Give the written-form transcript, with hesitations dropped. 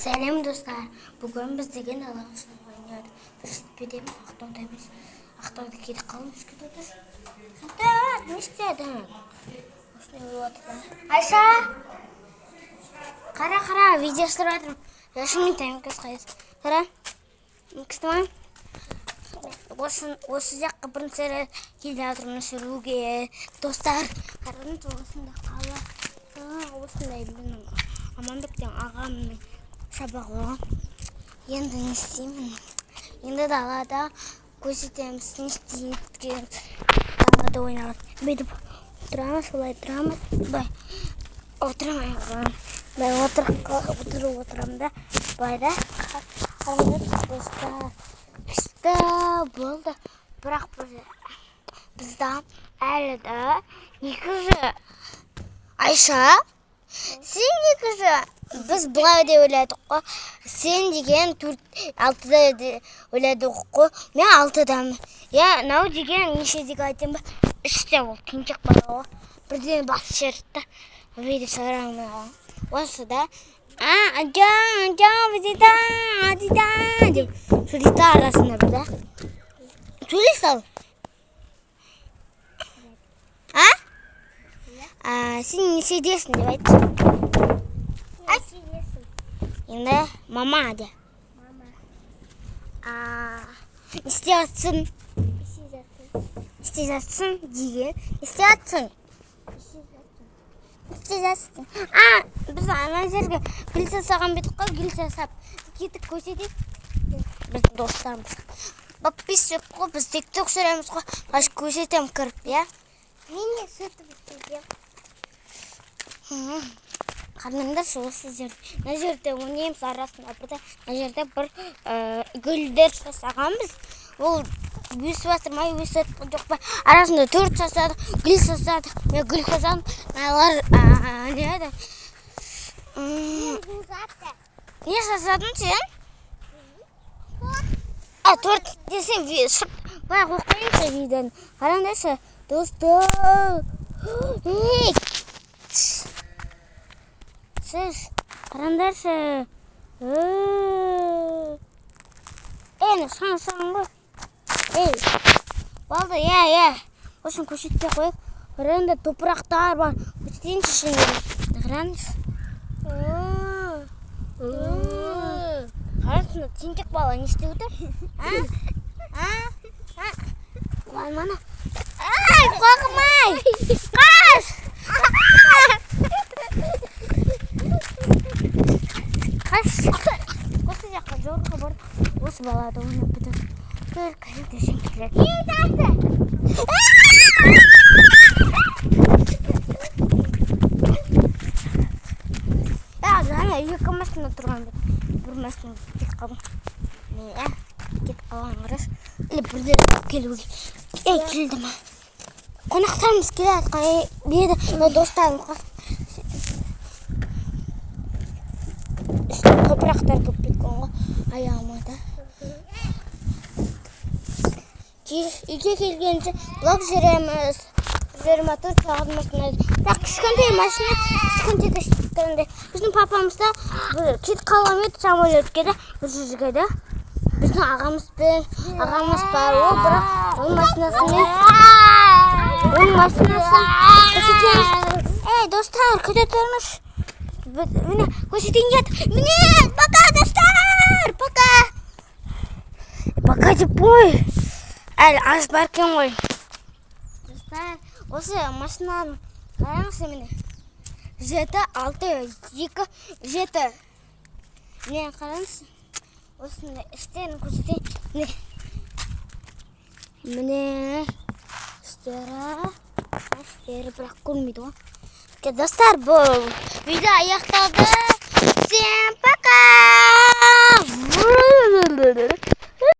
Selam dostlar. Bugün biz деген алғашын ойнады. Біршітпеден ақтаудамыз. Ақтауда кетіп қалымыз күтеді. Сонда не істеді? Осындай болады. Айша! Қара, видео түсіріп жатырмын. Яшымен тәймкіз қайыз. Қара. Кістімай. Осы жаққа бірінші рет келіп жатырмын сүруге. Достар, қараңыз осында қала. Осындай менің Аманбектен ағамның сабағы. Енді не істеймін? Енді далада көрсетеміз, не істеймін? Далада ойнауыз. Бүйтіп отырамыз, солай тұрамыз. Бай отырамын. Бай отырамын да. Бай да. Достар. Күшті болды. Бірақ бізден әлі да екінші. Айша? Сен екінші. Біз бұлай деп ойладық қой. Сен деген 4-6-да ойладық қой. Мен 6-дамын. Нау деген нешедегі айтайын ба? 3-те ол. Кенжек бала ғой. Бірден басы шертті. Өйді сараңды ғой. Осы да. Аджан, адидан деп. Сөйлесті арасында бір да. Сөйлес ал. Сен нешедесің деп айтшы. Енді мама де. Не істейатсың? Істейатсың деген. Істейатсың? Істейатсың. Біз ана жерге гүл жасаған бедік қой, гүл жасап. Кетіп көсетейік. Біздің достарымыз. Подписчик қой, біз тикток түсіреміз қой. Қаш көсетем кіріп, я? Мен де сөйтіп істейдем. Қармеңдерші осы жерде. Мына жерде ойнаймыз арасында бірде. Мына жерде бір гүлдер жасағанбыз. Ол өсіп жатыр ма, өсіп жоқ па. Арасында 4 жасадық, гүл жасадық. Мен гүл жасадым. Мыналар не еді? Не жасадың сен? 4 десем, бай қойқойыншы видеоны. Қараңдаршы, достар. Сіз қараңдаршы. Әне сан ғой. Болды, Осыны көшетте қойып. Қараңда топырақтар бар. Көшетейінші шыңдері. Қараңыз. Қараңсында тентек бала не істеп отыр? Қуанмана. Қорқымай. Қаш! Осы жаққа жорға бар. Осы балады ойнап бітір. Бір кәректе сен келеді. Жаңа екі машина тұрған бет. Бір машина кет қалың. Кет қалың ұрыс. Бірден келуге. Келді ма? Қонақтарымыз келеді. Беді достарым. Топырақтар көп кеткен ғой аяғыма да. Үйге келгенше блок жүреміз. 24 сағат машина. Так, кішкентай машина, кішкентай. Біздің папамызда кет қалған еді самолетке де, бір жерге де. Біздің ағамыз бар ол, бірақ ол машинасын көрсетеміз. Достар, күте тұрмыш. Міне, көрсетейін ет. Міне, пока, достар, пока. Пока деп қой. Әлі аз бар кен ғой. Достар, осы машинаның қараңызшы міне. 7, 6, 2, 7. Міне қараңызшы. Осында іштерін көрсетейін. Міне. Іштері бірақ көрмейді ғой. Достар, бұл видео аяқталды. Всем пока!